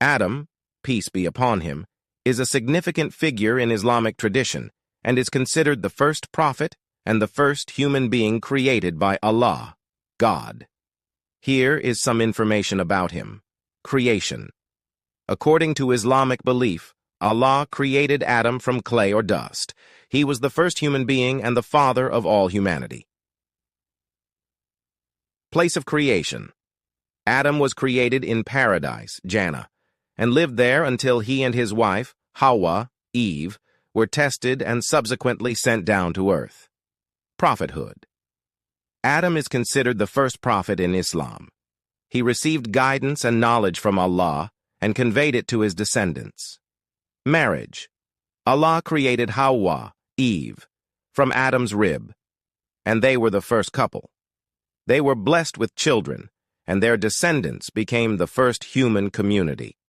Adam, peace be upon him, is a significant figure in Islamic tradition and is considered the first prophet and the first human being created by Allah, God. Here is some information about him. Creation. According to Islamic belief, Allah created Adam from clay or dust. He was the first human being and the father of all humanity. Place of creation. Adam was created in paradise, Jannah, and lived there until he and his wife, Hawa, Eve, were tested and subsequently sent down to earth. Prophethood. Adam is considered the first prophet in Islam. He received guidance and knowledge from Allah and conveyed it to his descendants. Marriage. Allah created Hawa, Eve, from Adam's rib, and they were the first couple. They were blessed with children, and their descendants became the first human community.